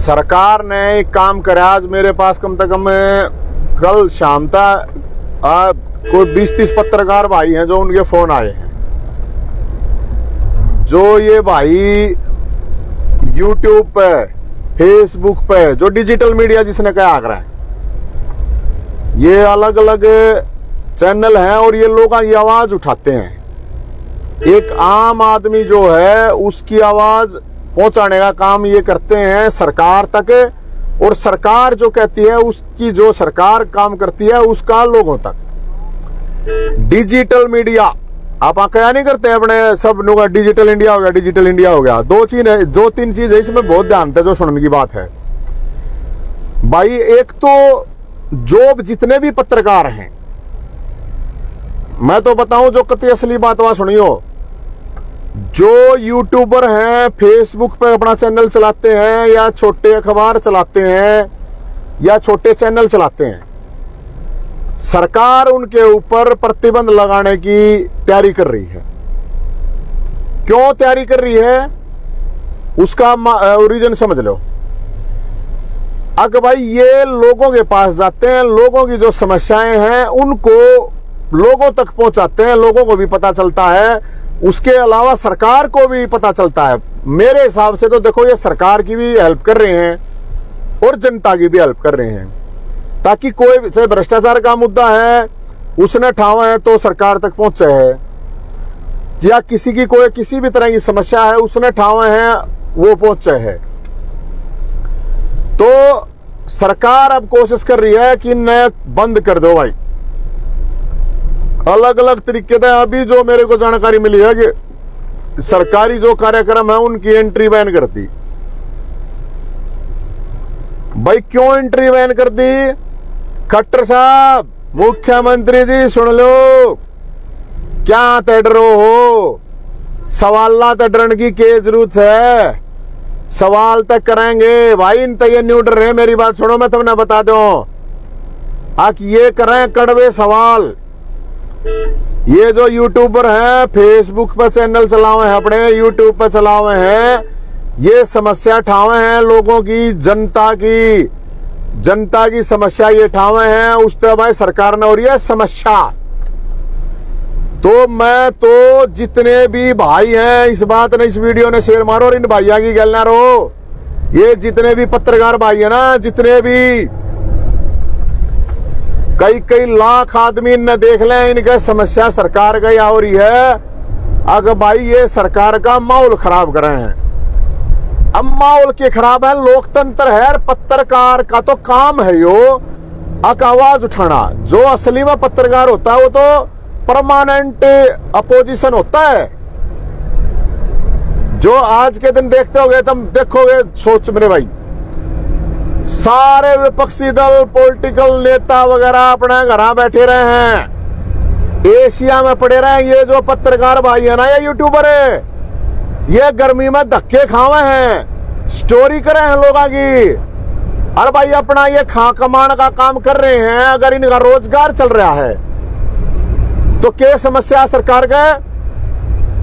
सरकार ने एक काम करा। आज मेरे पास कम से कम कल शाम तक कोई 20-30 पत्रकार भाई हैं जो उनके फोन आए हैं, जो ये भाई यूट्यूब पे, फेसबुक पे, जो डिजिटल मीडिया जिसने कहा कर रहा है, ये अलग अलग चैनल हैं और ये लोगों की आवाज उठाते हैं। एक आम आदमी जो है उसकी आवाज पहुंचाने का काम ये करते हैं सरकार तक, और सरकार जो कहती है उसकी, जो सरकार काम करती है उसका लोगों तक। डिजिटल मीडिया आप क्या नहीं करते अपने सब लोग, डिजिटल इंडिया हो गया, डिजिटल इंडिया हो गया। दो तीन चीज है इसमें बहुत ध्यान दें जो सुनने की बात है भाई। एक तो जो जितने भी पत्रकार हैं, मैं तो बताऊं जो कति असली बात वहां सुनियो, जो यूट्यूबर हैं, फेसबुक पे अपना चैनल चलाते हैं या छोटे अखबार चलाते हैं या छोटे चैनल चलाते हैं, सरकार उनके ऊपर प्रतिबंध लगाने की तैयारी कर रही है। क्यों तैयारी कर रही है उसका रीजन समझ लो। अगर भाई ये लोगों के पास जाते हैं, लोगों की जो समस्याएं हैं उनको लोगों तक पहुंचाते हैं, लोगों को भी पता चलता है, उसके अलावा सरकार को भी पता चलता है। मेरे हिसाब से तो देखो ये सरकार की भी हेल्प कर रहे हैं और जनता की भी हेल्प कर रहे हैं, ताकि कोई चाहे भ्रष्टाचार का मुद्दा है उसने ठावा है तो सरकार तक पहुंचे है, या किसी की कोई किसी भी तरह की समस्या है उसने ठावा है वो पहुंचे है। तो सरकार अब कोशिश कर रही है कि इन्हें बंद कर दो भाई, अलग अलग तरीके से। अभी जो मेरे को जानकारी मिली है कि सरकारी जो कार्यक्रम है उनकी एंट्री बैन कर दी। भाई क्यों एंट्री बैन कर दी? खट्टर साहब, मुख्यमंत्री जी सुन लो, क्या तड़रो हो? सवाल ना तड़रन की क्या जरूरत है? सवाल तक करेंगे भाई, इन तय न्यू डर रहे। मेरी बात सुनो, मैं तुमने बता दो, आप ये करें कड़वे सवाल। ये जो यूट्यूबर हैं, फेसबुक पर चैनल चलावे हैं, अपने यूट्यूब पर चलावे हैं, ये समस्या ठावे हैं लोगों की, जनता की समस्या ये ठावे हैं। उस तरह भाई सरकार ने, और ये समस्या तो मैं तो जितने भी भाई हैं इस बात ने, इस वीडियो ने शेयर मारो और इन भाइयों की गल ना रहो। ये जितने भी पत्रकार भाई है ना, जितने भी कई लाख आदमी ने देख लें, इनका समस्या सरकार का या हो रही है। अगर भाई ये सरकार का माहौल खराब कर रहे हैं, अब माहौल के खराब है, लोकतंत्र है, पत्रकार का तो काम है यो आवाज उठाना। जो असली में पत्रकार होता है वो तो परमानेंट अपोजिशन होता है। जो आज के दिन देखते होगे, तुम देखोगे, सोच मेरे भाई, सारे विपक्षी दल, पॉलिटिकल नेता वगैरह अपने घर बैठे रहे हैं, एशिया में पड़े रहे हैं। ये जो पत्रकार भाई है ना, ये यूट्यूबर है, ये गर्मी में धक्के खावे हैं, स्टोरी करे हैं लोगों की। अरे भाई अपना ये खा कमान का काम कर रहे हैं, अगर इनका रोजगार चल रहा है तो क्या समस्या सरकार का?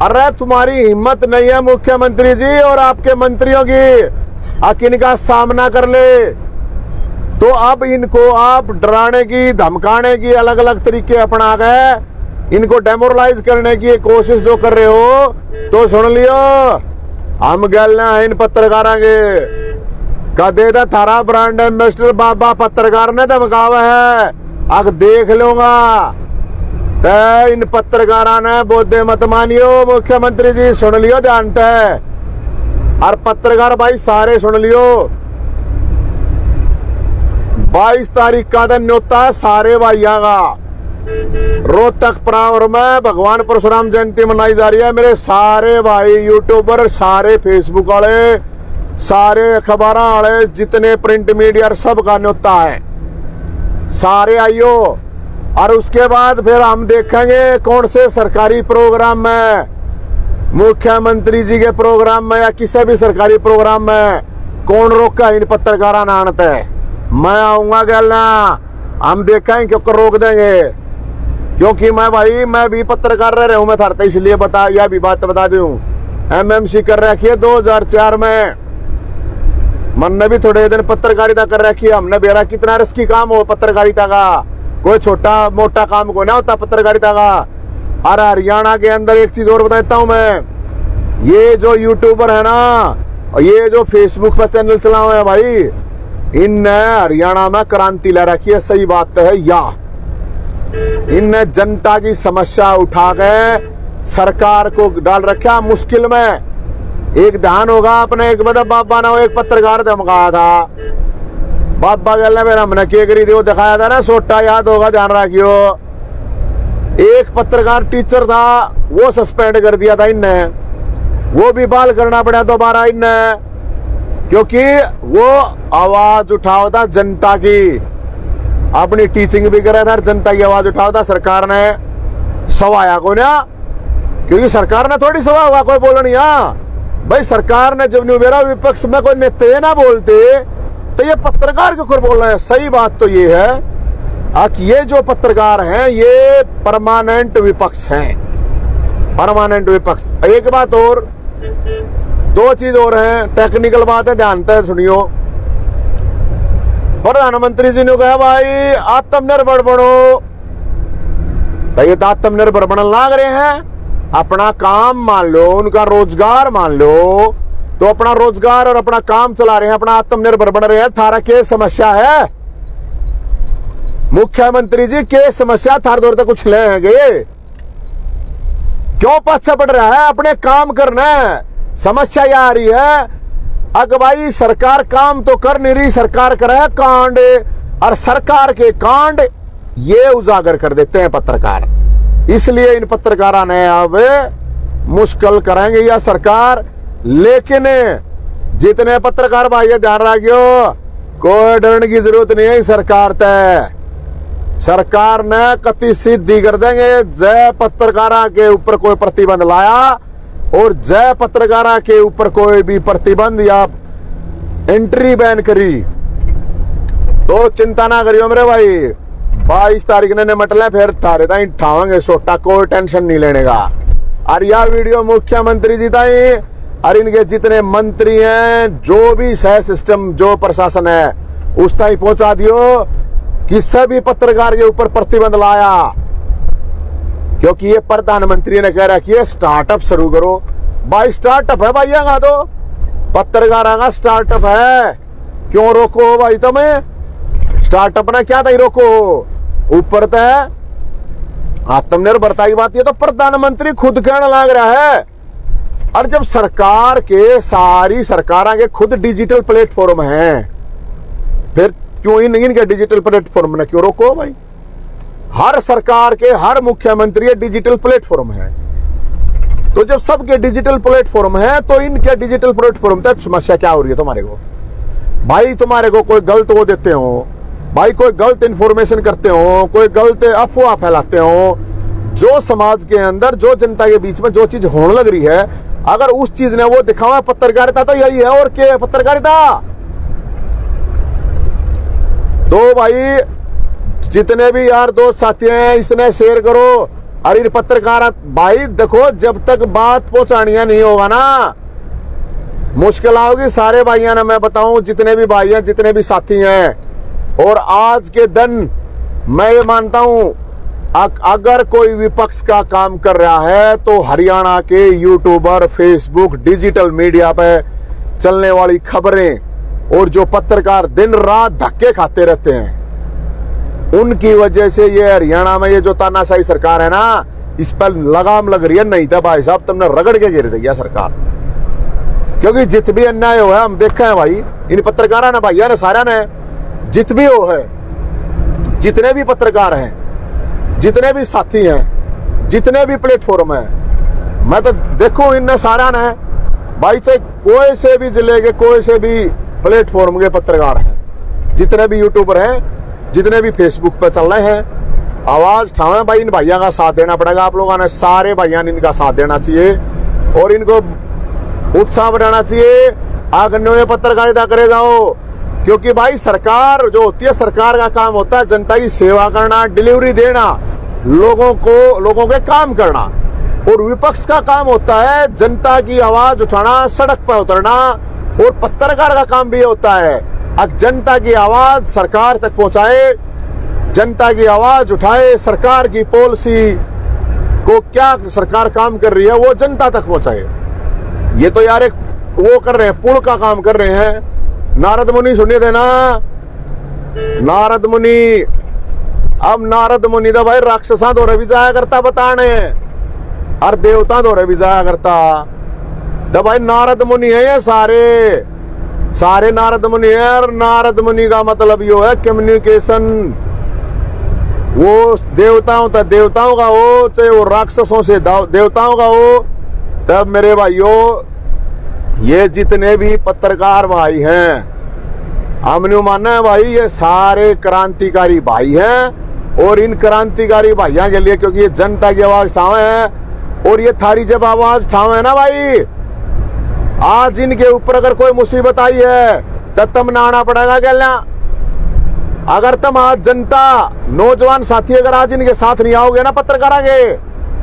अरे तुम्हारी हिम्मत नहीं है मुख्यमंत्री जी और आपके मंत्रियों की, इनका सामना कर ले, तो अब इनको आप डराने की, धमकाने की अलग अलग तरीके अपना गए, इनको डेमोरलाइज करने की कोशिश जो कर रहे हो, तो सुन लियो, हम गल इन पत्रकारों के कदे था थारा ब्रांड एम्बेसडर बाबा पत्रकार ने धमकावा है, अब देख लूंगा। तो इन पत्रकारों ने बोधे मत मानियो, मुख्यमंत्री जी सुन लियो ध्यान है, और पत्रकार भाई सारे सुन लियो। 22 तारीख का दिन न्योता है सारे भाइयों का। रोहतक प्रावर में भगवान परशुराम जयंती मनाई जा रही है। मेरे सारे भाई यूट्यूबर, सारे फेसबुक वाले, सारे अखबार वाले, जितने प्रिंट मीडिया, सब का न्योता है, सारे आइयो। और उसके बाद फिर हम देखेंगे कौन से सरकारी प्रोग्राम में, मुख्यमंत्री जी के प्रोग्राम में या किसी भी सरकारी प्रोग्राम में कौन रोका इन पत्रकारों ने आने है। मैं आऊंगा गलना, हम देखेंगे क्यों रोक देंगे, क्योंकि मैं भी पत्रकार रह रहा हूं। मैं था इसलिए यह भी बात बता दूं, एमएमसी कर रखी है 2004 में। मन ने भी थोड़े दिन पत्रकारिता कर रखी है, हमने बेरा कितना रिस्की काम हो पत्रकारिता का, कोई छोटा मोटा काम को ना होता पत्रकारिता का। और हरियाणा के अंदर एक चीज और बताता हूं मैं, ये जो यूट्यूबर है ना, ये जो फेसबुक पर चैनल चला हुआ है भाई, इनने हरियाणा में क्रांति ला रखी है, सही बात है या। इनने जनता की समस्या उठा के सरकार को डाल रखा मुश्किल में। एक ध्यान होगा अपने, एक मतलब बाबा ने एक पत्रकार धमकाया था, बाबा गल मेरा हमने के करी थी, वो दिखाया था ना सोटा, याद होगा, ध्यान रखियो। एक पत्रकार टीचर था, वो सस्पेंड कर दिया था इनने, वो भी बहाल करना पड़ा दोबारा इनने, क्योंकि वो आवाज उठाओ था जनता की, अपनी टीचिंग भी कर रहा था, जनता की आवाज उठाओ था। सरकार ने सवाया को ना, क्योंकि सरकार ने थोड़ी सवा हुआ, कोई बोलो नहीं। भाई सरकार ने जब मेरा विपक्ष में कोई नेता ना बोलते तो ये पत्रकार के ऊपर बोल रहे हैं। सही बात तो ये है कि ये जो पत्रकार हैं ये परमानेंट विपक्ष हैं, परमानेंट विपक्ष। एक बात और, दो चीज और है, टेक्निकल बात है, ध्यान से सुनियो। प्रधानमंत्री जी ने कहा भाई आत्मनिर्भर बनो, तो ये आत्मनिर्भर बनने लग रहे हैं, अपना काम मान लो, उनका रोजगार मान लो, तो अपना रोजगार और अपना काम चला रहे हैं, अपना आत्मनिर्भर बन रहे हैं। थारा के समस्या है मुख्यमंत्री जी, के समस्या थार दौर तक कुछ लेंगे, क्यों पाछा पड़ रहा है, अपने काम करना है। समस्या यह आ रही है अगर भाई सरकार काम तो कर नहीं रही, सरकार कर रहा है कांड, और सरकार के कांड ये उजागर कर देते हैं पत्रकार। इसलिए इन पत्रकारों ने अब मुश्किल करेंगे या सरकार, लेकिन जितने पत्रकार भाई ध्यान रखियो, कोई डरने की जरूरत नहीं है। सरकार ने कति सिद्धि कर देंगे। जय पत्रकारा के ऊपर कोई प्रतिबंध लाया और जय पत्रकारा के ऊपर कोई भी प्रतिबंध या एंट्री बैन करी तो चिंता ना करियो मेरे भाई, 22 तारीख ने निमटले, फिर थारे ताई ठावेंगे सोटा, कोई टेंशन नहीं लेने का। और यह वीडियो मुख्यमंत्री जी ताई और इनके जितने मंत्री हैं, जो भी सह सिस्टम, जो प्रशासन है, उस ताई पहुंचा दियो किसी भी पत्रकार के ऊपर प्रतिबंध लाया, क्योंकि ये प्रधानमंत्री ने कह रहा कि ये स्टार्टअप शुरू करो। भाई स्टार्टअप है भाई, यहाँ तो पत्रकारों का स्टार्टअप है, क्यों रोको भाई तुम्हें? स्टार्टअप ने क्या था रोको? ऊपर तय आत्मनिर्भरता की बात, ये तो प्रधानमंत्री खुद कहने लग रहा है। और जब सरकार के सारी सरकारों के खुद डिजिटल प्लेटफॉर्म हैं, फिर क्यों इनके डिजिटल प्लेटफॉर्म ने क्यों रोको भाई? हर सरकार के हर मुख्यमंत्री डिजिटल प्लेटफॉर्म है, तो जब सबके डिजिटल प्लेटफॉर्म है तो इनके डिजिटल प्लेटफॉर्म तक समस्या क्या हो रही है तुम्हारे को? भाई तुम्हारे को कोई गलत वो देते हो, भाई कोई गलत इंफॉर्मेशन करते हो, कोई गलत अफवाह फैलाते हो, जो समाज के अंदर, जो जनता के बीच में जो चीज होने लग रही है, अगर उस चीज ने वो दिखावा, पत्रकारिता तो यही है और क्या है पत्रकारिता। तो भाई जितने भी यार दोस्त साथी हैं, इसने शेयर करो। और इन पत्रकार भाई देखो, जब तक बात पहुंचानिया नहीं होगा ना, मुश्किल आओगी सारे भाइयों ने। मैं बताऊं, जितने भी भाई हैं, जितने भी साथी हैं, और आज के दिन मैं ये मानता हूं अगर कोई विपक्ष का काम कर रहा है तो हरियाणा के यूट्यूबर, फेसबुक, डिजिटल मीडिया पे चलने वाली खबरें और जो पत्रकार दिन रात धक्के खाते रहते हैं, उनकी वजह से ये हरियाणा में ये जो तानाशाही सरकार है ना, इस पर लगाम लग रही है। नहीं था भाई साहब, तुमने रगड़ के गिर दिया सरकार, क्योंकि जित भी अन्याय हो है हम देखे हैं भाई, इन पत्रकारों ने, भैया ने, सारा ने, जित भी हो है, जितने भी पत्रकार हैं, जितने भी साथी हैं, जितने भी प्लेटफॉर्म है, मैं तो देखूं इनने सारा ने भाई, चाहे कोई से भी जिले के, कोई से भी प्लेटफॉर्म के पत्रकार हैं, जितने भी यूट्यूबर हैं, जितने भी फेसबुक पे चल रहे हैं, आवाज उठावे भाई। इन भैया का साथ देना पड़ेगा आप लोगों ने, सारे भैया ने इनका साथ देना चाहिए और इनको उत्साह बढ़ाना चाहिए। आगे पत्रकारिता करे जाओ, क्योंकि भाई सरकार जो होती है, सरकार का काम होता है जनता की सेवा करना, डिलीवरी देना, लोगों के काम करना, और विपक्ष का काम होता है जनता की आवाज उठाना, सड़क पर उतरना, और पत्रकार का काम भी ये होता है, अब जनता की आवाज सरकार तक पहुंचाए, जनता की आवाज उठाए, सरकार की पॉलिसी को क्या सरकार काम कर रही है वो जनता तक पहुंचाए। ये तो यार एक वो कर रहे हैं, पुल का काम कर रहे हैं। नारद मुनि सुनिए थे ना, नारद मुनि, अब नारद मुनि तो भाई राक्षसा दौरे भी जाया करता बताने, और देवता दौरे भी जाया करता। तो भाई नारद मुनि है ये सारे नारद मुनि है। और नारद मुनि का मतलब यो है कम्युनिकेशन, वो देवताओं तक देवताओं का हो, चाहे वो राक्षसों से देवताओं का हो। तब मेरे भाइयों, ये जितने भी पत्रकार भाई हैं, हमने माना है भाई ये सारे क्रांतिकारी भाई हैं। और इन क्रांतिकारी भाइयों के लिए, क्योंकि ये जनता की आवाज ठावे है, और ये थारी जब आवाज ठावे है ना भाई, आज इनके ऊपर अगर कोई मुसीबत आई है तो तुम आना पड़ेगा क्या? अगर तुम आज जनता, नौजवान साथी अगर आज इनके साथ नहीं आओगे ना पत्रकार के,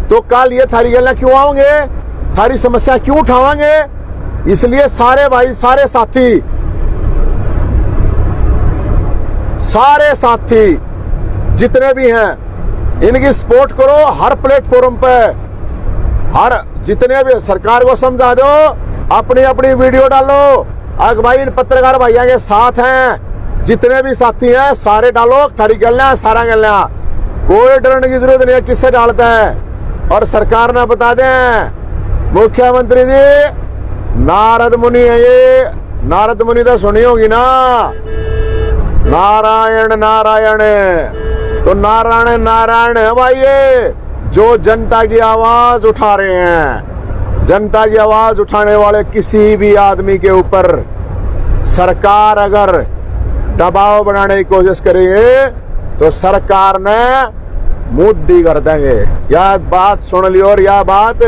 तो कल ये थारी गल्ला क्यों आओगे, थारी समस्या क्यों उठावांगे? इसलिए सारे भाई, सारे साथी जितने भी हैं, इनकी सपोर्ट करो हर प्लेटफॉर्म पे। हर जितने भी सरकार को समझा दो, अपनी अपनी वीडियो डालो। अगर भाई इन पत्रकार भाइयों के साथ हैं, जितने भी साथी हैं सारे डालो, थारी गल्ला सारा गल्ला, कोई डरने की जरूरत नहीं है किससे डालता है। और सरकार ने बता दें, मुख्यमंत्री जी नारद मुनि है ये, नारद मुनि तो सुनी होगी ना, नारायण नारायण, तो नारायण नारायण है भाई ये, जो जनता की आवाज उठा रहे हैं। जनता की आवाज उठाने वाले किसी भी आदमी के ऊपर सरकार अगर दबाव बनाने की कोशिश करेंगे तो सरकार ने मुद्दी कर देंगे। यह बात सुन लियो और यह बात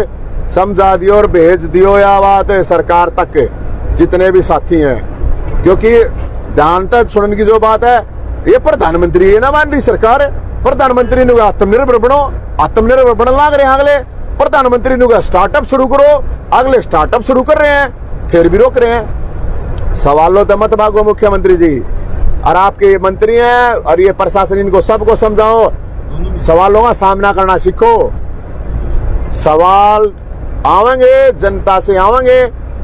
समझा दियो और भेज दियो, यह बात सरकार तक जितने भी साथी हैं। क्योंकि ध्यान तक सुनने की जो बात है, ये प्रधानमंत्री है ना मान रही सरकार, प्रधानमंत्री ने आत्मनिर्भर बनो, आत्मनिर्भर बनने लग रहे हैं। अगले प्रधानमंत्री ने स्टार्टअप शुरू करो, अगले स्टार्टअप शुरू कर रहे हैं, फिर भी रोक रहे हैं। सवालों तो मत भागो मुख्यमंत्री जी, और आपके मंत्री हैं और ये प्रशासन, इनको सबको समझाओ, सवालों का सामना करना सीखो। सवाल आवेंगे, जनता से आवेंगे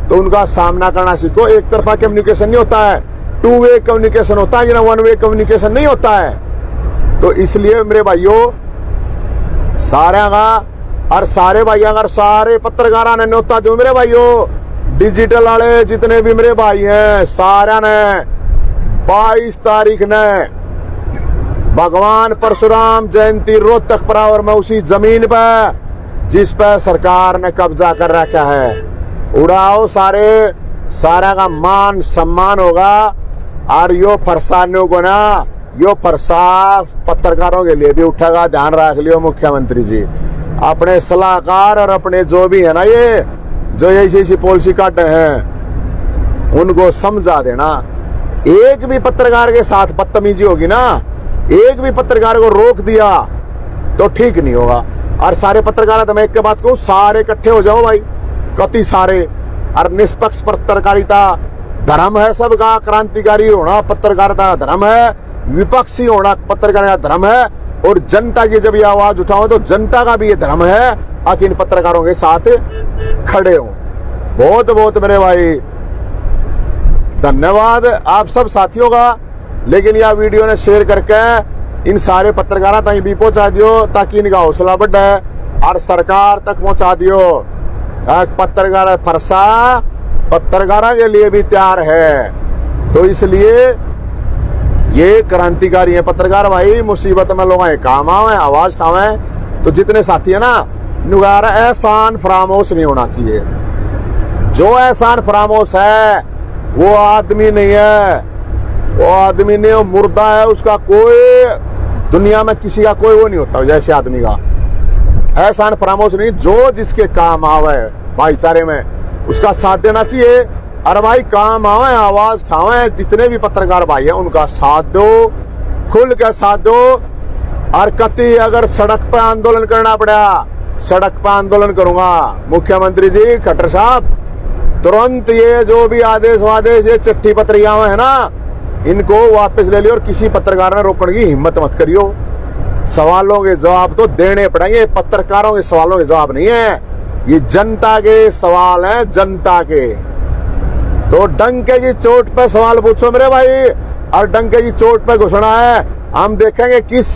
तो उनका सामना करना सीखो। एक तरफा कम्युनिकेशन नहीं होता है, 2 वे कम्युनिकेशन होता है, 1 वे कम्युनिकेशन नहीं होता है। तो इसलिए मेरे भाइयों, सारे का और सारे भाइयों का, सारे पत्रकारों ने न्योता दो मेरे भाइयों, डिजिटल वाले जितने भी मेरे भाई हैं, सारे ने 22 तारीख ने भगवान परशुराम जयंती रोहतक परावर में उसी जमीन पर जिस पर सरकार ने कब्जा कर रखा है, उड़ाओ सारा का मान सम्मान होगा। और यो फरसानियों को ना, यो फरसा पत्रकारों के लिए भी उठेगा, ध्यान रख लियो मुख्यमंत्री जी। अपने सलाहकार और अपने जो भी है ना, ये जो ऐसी पॉलिसी काटे हैं, उनको समझा देना। एक भी पत्रकार के साथ बदतमीजी होगी ना, एक भी पत्रकार को रोक दिया तो ठीक नहीं होगा। और सारे पत्रकार, तो मैं एक बात कहूं, सारे इकट्ठे हो जाओ भाई, कति सारे। और निष्पक्ष पत्रकारिता धर्म है सबका, क्रांतिकारी होना पत्रकारिता का धर्म है, विपक्षी होना पत्रकारिता का धर्म है। और जनता की जब ये आवाज उठाओ तो जनता का भी ये धर्म है कि इन पत्रकारों के साथ खड़े हो। बहुत बहुत मेरे भाई धन्यवाद आप सब साथियों का। लेकिन यह वीडियो ने शेयर करके इन सारे पत्रकारों तक भी पहुंचा दियो, ताकि इनका हौसला बढ़े और सरकार तक पहुंचा दियो। पत्रकार फरसा पत्रकारों के लिए भी तैयार है। तो इसलिए ये क्रांतिकारी है पत्रकार भाई, मुसीबत में लोग काम आवे, आवाज उठावे। तो जितने साथी है ना, नुगारा एहसान फरामोश नहीं होना चाहिए। जो एहसान फरामोश है वो आदमी नहीं है, वो आदमी नहीं, वो मुर्दा है। उसका कोई दुनिया में किसी का कोई वो नहीं होता जैसे आदमी का। एहसान फरामोश नहीं, जो जिसके काम आवे भाईचारे में उसका साथ देना चाहिए। अरे भाई काम आवे, आवाज उठावे, जितने भी पत्रकार भाई हैं उनका साथ दो, खुल के साथ दो। और कति अगर सड़क पर आंदोलन करना पड़ा, सड़क पर आंदोलन करूंगा। मुख्यमंत्री जी, खट्टर साहब, तुरंत ये जो भी आदेश वादेश ये चिट्ठी पत्रियां है ना, इनको वापस ले लियो और किसी पत्रकार ने रोकने की हिम्मत मत करियो। सवालों के जवाब तो देने पड़ेंगे, पत्रकारों के सवालों के जवाब नहीं है, ये जनता के सवाल हैं, जनता के। तो डंके की चोट पे सवाल पूछो मेरे भाई, और डंके की चोट पे घोषणा है। हम देखेंगे किस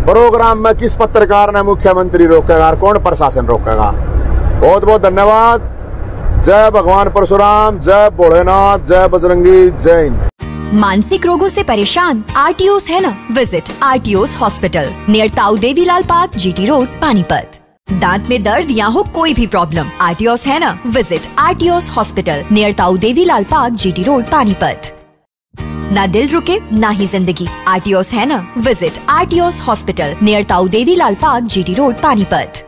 प्रोग्राम में किस पत्रकार ने मुख्यमंत्री रोकेगा और कौन प्रशासन रोकेगा। बहुत बहुत धन्यवाद। जय भगवान परशुराम, जय भोलेनाथ, जय बजरंगी, जय हिंद। मानसिक रोगों से परेशान आरटीओस है ना? विजिट आरटीओस हॉस्पिटल नियर ताऊ Devilal park, GT road, Panipat. दांत में दर्द या हो कोई भी प्रॉब्लम, आरटीओस है ना? विजिट आरटीओस हॉस्पिटल नियर ताऊ Devilal park, GT road, Panipat. ना दिल रुके ना ही जिंदगी, आरटीओस है ना? विजिट आरटीओस हॉस्पिटल नियर ताऊ Devilal park, GT road, Panipat.